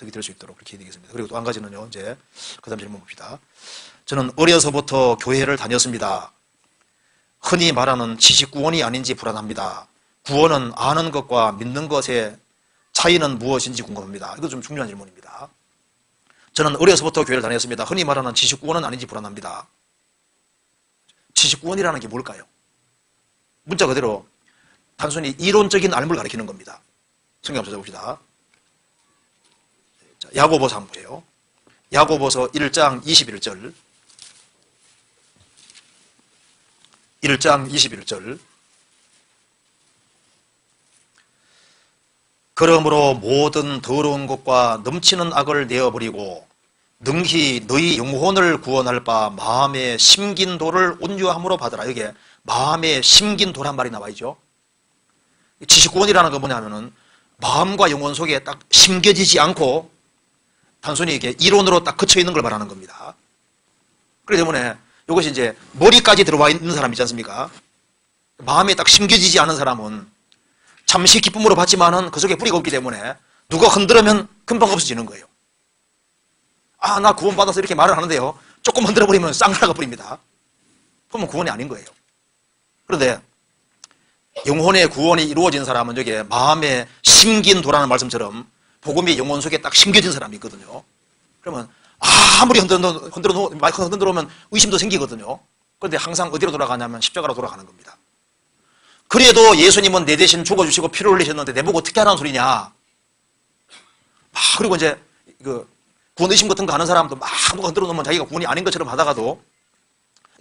득이 될 수 있도록 그렇게 되겠습니다. 그리고 또 한 가지는요, 이제 그 다음 질문 봅시다. 저는 어려서부터 교회를 다녔습니다. 흔히 말하는 지식구원이 아닌지 불안합니다. 구원은 아는 것과 믿는 것의 차이는 무엇인지 궁금합니다. 이거 좀 중요한 질문입니다. 저는 어려서부터 교회를 다녔습니다. 흔히 말하는 지식구원은 아닌지 불안합니다. 지식구원이라는 게 뭘까요? 문자 그대로 단순히 이론적인 알물 가리키는 겁니다. 성경 한번 찾아봅시다. 야고보서 한번 보세요. 야고보서 1장 21절. 1장 21절. 그러므로 모든 더러운 것과 넘치는 악을 내어버리고 능히 너희 영혼을 구원할 바 마음에 심긴 도를 온유함으로 받으라. 여기에 마음에 심긴 도란 말이 나와 있죠. 지식구원이라는 건 뭐냐면은 마음과 영혼 속에 딱 심겨지지 않고 단순히 이게 이론으로 딱 그쳐 있는 걸 말하는 겁니다. 그렇기 때문에 이것이 이제 머리까지 들어와 있는 사람 있지 않습니까? 마음에 딱 심겨지지 않은 사람은 잠시 기쁨으로 받지만은 그 속에 뿌리가 없기 때문에 누가 흔들으면 금방 없어지는 거예요. 아, 나 구원받아서 이렇게 말을 하는데요, 조금 흔들어버리면 싹 나가 버립니다. 그러면 구원이 아닌 거예요. 그런데 영혼의 구원이 이루어진 사람은 여기에 마음에 심긴 도라는 말씀처럼 복음이 영혼 속에 딱 심겨진 사람이 있거든요. 그러면 아무리 마이크 흔들어오면 의심도 생기거든요. 그런데 항상 어디로 돌아가냐면 십자가로 돌아가는 겁니다. 그래도 예수님은 내 대신 죽어주시고 피를 흘리셨는데 내보고 어떻게 하라는 소리냐. 그리고 이제 구원 의심 같은 거 하는 사람도 막 누가 흔들어 놓으면 자기가 구원이 아닌 것처럼 하다가도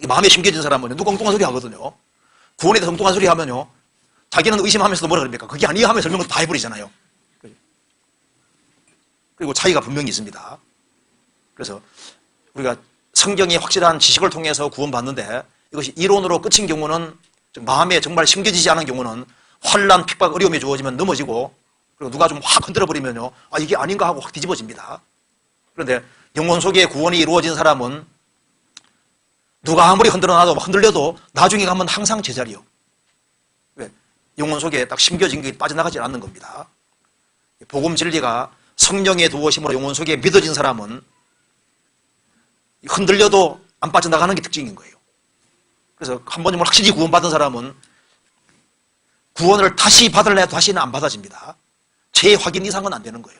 마음에 심겨진 사람은 누가 엉뚱한 소리 하거든요. 구원에 대해서 엉뚱한 소리 하면요, 자기는 의심하면서도 뭐라 그럽니까? 그게 아니야 하면서 설명을 다 해버리잖아요. 그리고 차이가 분명히 있습니다. 그래서 우리가 성경의 확실한 지식을 통해서 구원받는데 이것이 이론으로 끝인 경우는, 마음에 정말 심겨지지 않은 경우는 환난, 핍박, 어려움이 주어지면 넘어지고, 그리고 누가 좀 확 흔들어버리면요, 아, 이게 아닌가 하고 확 뒤집어집니다. 그런데 영혼 속에 구원이 이루어진 사람은 누가 아무리 흔들어놔도 흔들려도 나중에 가면 항상 제자리요. 왜? 영혼 속에 딱 심겨진 게 빠져나가지 않는 겁니다. 복음 진리가 성령의 도우심으로 영혼 속에 믿어진 사람은 흔들려도 안 빠져나가는 게 특징인 거예요. 그래서 한 번쯤 확실히 구원받은 사람은 구원을 다시 받을래 해도 다시는 안 받아집니다. 재확인 이상은 안 되는 거예요.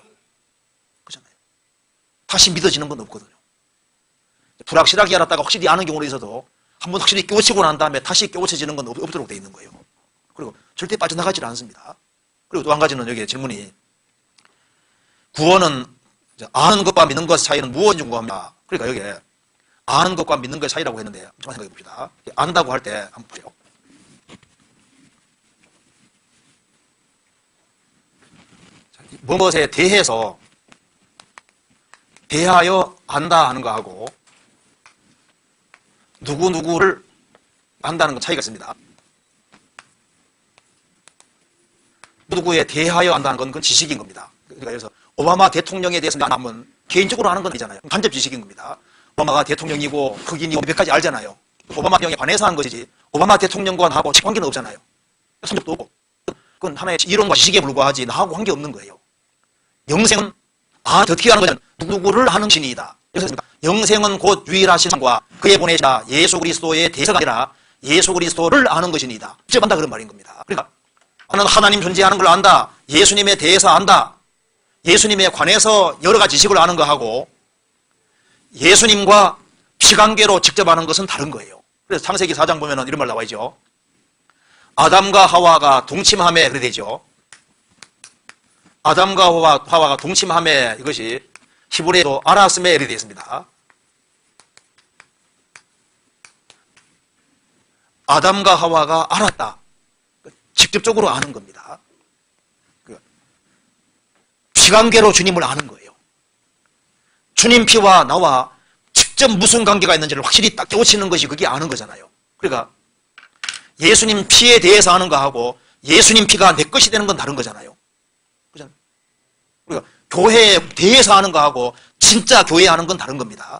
그렇잖아요. 다시 믿어지는 건 없거든요. 불확실하게 알았다가 확실히 아는 경우도 있어도 한 번 확실히 깨우치고 난 다음에 다시 깨우쳐지는 건 없도록 되어 있는 거예요. 그리고 절대 빠져나가지 않습니다. 그리고 또 한 가지는 여기 질문이, 구원은 아는 것과 믿는 것의 차이는 무엇인지 궁금합니다. 그러니까 여기에 아는 것과 믿는 것의 차이라고 했는데 한번 생각해 봅시다. 안다고 할 때 한번 보세요. 무엇에 대해서 대하여 안다 하는 거하고 누구누구를 안다는 건 차이가 있습니다. 누구에 대하여 안다는 건 그건 지식인 겁니다. 그러니까 그래서 오바마 대통령에 대해서 아는 개인적으로 아는 건 아니잖아요. 간접 지식인 겁니다. 오바마가 대통령이고 흑인이고 몇 가지 알잖아요. 오바마 대통령에 관해서 한 것이지 오바마 대통령과 나하고 관계는 없잖아요. 선적도 없고. 그건 하나의 이론과 지식에 불과하지 나하고 관계 없는 거예요. 영생은 어떻게 하는 거냐면 누구를 하는 신이다. 영생은 곧 유일하신 신과 그의 보내시다 예수 그리스도의 대서가 아니라 예수 그리스도를 아는 것이니다. 직접 안다 그런 말인 겁니다. 그러니까 나는 하나님 존재하는 걸 안다, 예수님에 대해서 안다, 예수님에 관해서 여러 가지 지식을 아는 거하고 예수님과 피관계로 직접 아는 것은 다른 거예요. 그래서 창세기 4장 보면 이런 말 나와 있죠. 아담과 하와가 동침함에 그래 되죠. 아담과 하와가 동침함에, 이것이 히브리어로 알았음에 이래 되어 있습니다. 아담과 하와가 알았다. 직접적으로 아는 겁니다. 피관계로 주님을 아는 거예요. 주님 피와 나와 직접 무슨 관계가 있는지를 확실히 딱 깨우치는 것이 그게 아는 거잖아요. 그러니까 예수님 피에 대해서 아는 거하고 예수님 피가 내 것이 되는 건 다른 거잖아요. 그렇잖아요. 그러니까 교회에 대해서 아는 거하고 진짜 교회에 아는 건 다른 겁니다.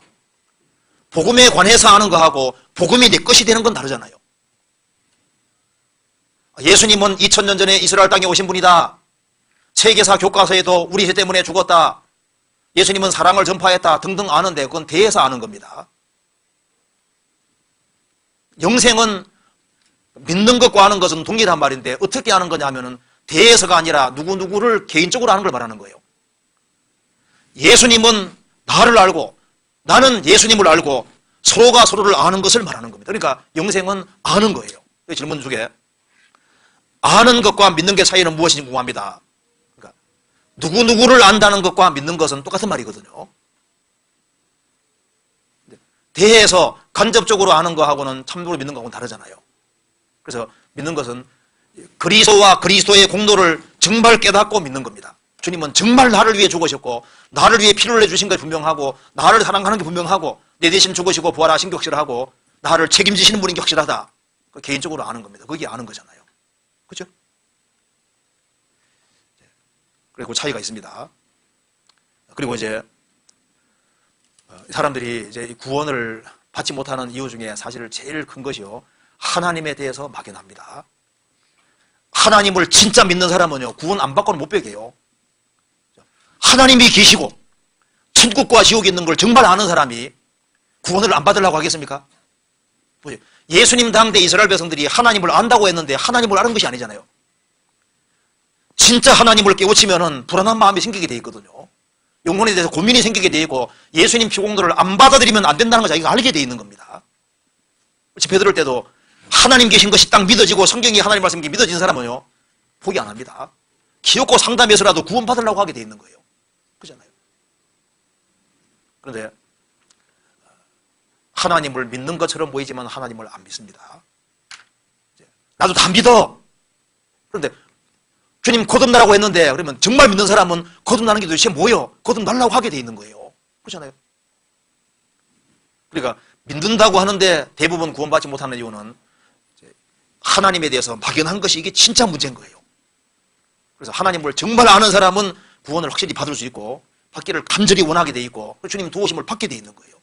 복음에 관해서 아는 거하고 복음이 내 것이 되는 건 다르잖아요. 예수님은 2000년 전에 이스라엘 땅에 오신 분이다. 세계사 교과서에도 우리 죄 때문에 죽었다. 예수님은 사랑을 전파했다 등등 아는데 그건 대에서 아는 겁니다. 영생은 믿는 것과 아는 것은 동일한 말인데 어떻게 아는 거냐면은 대에서가 아니라 누구누구를 개인적으로 아는 걸 말하는 거예요. 예수님은 나를 알고 나는 예수님을 알고 서로가 서로를 아는 것을 말하는 겁니다. 그러니까 영생은 아는 거예요. 질문 중에 아는 것과 믿는 게 차이는 무엇인지 궁금합니다. 그러니까 누구누구를 안다는 것과 믿는 것은 똑같은 말이거든요. 대해서 간접적으로 아는 거하고는 참으로 믿는 거하고는 다르잖아요. 그래서 믿는 것은 그리스도와 그리스도의 공로를 정말 깨닫고 믿는 겁니다. 주님은 정말 나를 위해 죽으셨고 나를 위해 피를 내주신 게 분명하고 나를 사랑하는 게 분명하고 내 대신 죽으시고 부활하신 게 확실하고 나를 책임지시는 분인 게 확실하다. 개인적으로 아는 겁니다. 그게 아는 거잖아요. 그렇죠? 그리고 차이가 있습니다. 그리고 이제 사람들이 이제 구원을 받지 못하는 이유 중에 사실 제일 큰 것이요, 하나님에 대해서 막연합니다. 하나님을 진짜 믿는 사람은요, 구원 안 받고는 못 베겨요. 하나님이 계시고 천국과 지옥이 있는 걸 정말 아는 사람이 구원을 안 받으려고 하겠습니까? 예수님 당대 이스라엘 백성들이 하나님을 안다고 했는데 하나님을 아는 것이 아니잖아요. 진짜 하나님을 깨우치면은 불안한 마음이 생기게 돼 있거든요. 영혼에 대해서 고민이 생기게 돼 있고 예수님 피공로를 안 받아들이면 안 된다는 걸 자기가 알게 돼 있는 겁니다. 집회 들을 때도 하나님 계신 것이 딱 믿어지고 성경이 하나님 말씀이 믿어진 사람은요, 포기 안 합니다. 기어코 상담해서라도 구원 받으려고 하게 돼 있는 거예요. 그렇잖아요. 그런데 하나님을 믿는 것처럼 보이지만 하나님을 안 믿습니다. 나도 다 믿어. 그런데 주님 거듭나라고 했는데 그러면 정말 믿는 사람은 거듭나는 게 도대체 뭐예요? 거듭나려고 하게 돼 있는 거예요. 그렇잖아요. 그러니까 믿는다고 하는데 대부분 구원받지 못하는 이유는 하나님에 대해서 막연한 것이 이게 진짜 문제인 거예요. 그래서 하나님을 정말 아는 사람은 구원을 확실히 받을 수 있고 받기를 간절히 원하게 돼 있고 주님 도우심을 받게 돼 있는 거예요.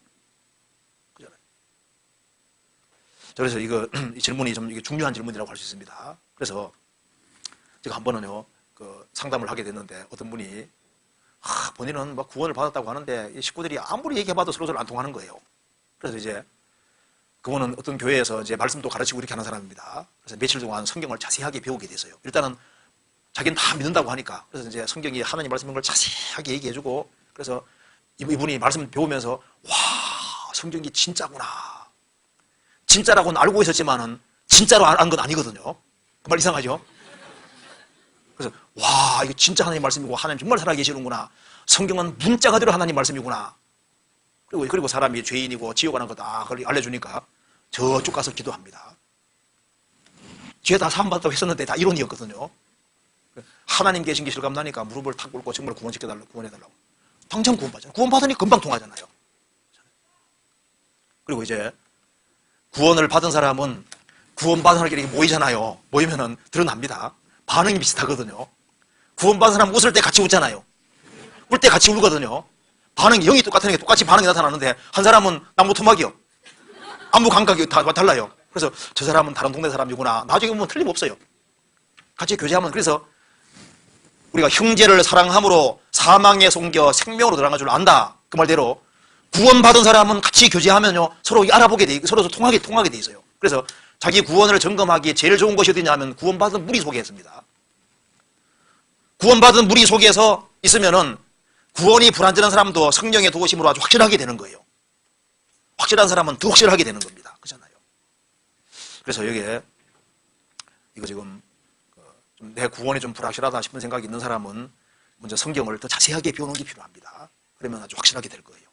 그렇잖아요. 그래서 이 질문이 좀 이게 중요한 질문이라고 할 수 있습니다. 그래서 제가 한 번은요, 상담을 하게 됐는데 어떤 분이 본인은 막 구원을 받았다고 하는데 이 식구들이 아무리 얘기해봐도 서로 안 통하는 거예요. 그래서 이제 그분은 어떤 교회에서 이제 말씀도 가르치고 이렇게 하는 사람입니다. 그래서 며칠 동안 성경을 자세하게 배우게 됐어요. 일단은 자기는 다 믿는다고 하니까. 그래서 이제 성경이 하나님 말씀인 걸 자세하게 얘기해주고, 그래서 이분이 말씀 배우면서 와, 성경이 진짜구나. 진짜라고는 알고 있었지만은 진짜로 안 건 아니거든요. 그 말 이상하죠? 그래서 와, 이거 진짜 하나님 말씀이고 하나님 정말 살아계시는구나. 성경은 문자 그대로 하나님 말씀이구나. 그리고 사람이 죄인이고 지옥 가는 거 다 알려주니까 저쪽 가서 기도합니다. 죄 다 사함받았다고 했었는데 다 이론이었거든요. 하나님 계신 게 실감나니까 무릎을 탁 꿇고 정말 구원해달라고. 당장 구원받잖아요. 구원받으니 금방 통하잖아요. 그리고 이제 구원을 받은 사람은 구원받은 사람끼리 모이잖아요. 모이면은 드러납니다. 반응이 비슷하거든요. 구원받은 사람 웃을 때 같이 웃잖아요. 울 때 같이 울거든요. 반응이 영이 똑같은 게 똑같이 반응이 나타나는데 한 사람은 나무 토막이요. 안무 감각이 다 달라요. 그래서 저 사람은 다른 동네 사람이구나. 나중에 보면 틀림없어요. 같이 교제하면. 그래서 우리가 형제를 사랑함으로 사망에 속겨 생명으로 들어간 줄 안다. 그 말대로 구원받은 사람은 같이 교제하면요, 서로 알아보게 돼 있고 서로 통하게 돼 있어요. 그래서 자기 구원을 점검하기에 제일 좋은 것이 어디냐면 구원받은 무리 속에 있습니다. 구원받은 무리 속에서 있으면은 구원이 불완전한 사람도 성령의 도우심으로 아주 확실하게 되는 거예요. 확실한 사람은 더 확실하게 되는 겁니다. 그렇잖아요. 그래서 여기에 이거 지금 내 구원이 좀 불확실하다 싶은 생각이 있는 사람은 먼저 성경을 더 자세하게 배우는 게 필요합니다. 그러면 아주 확실하게 될 거예요.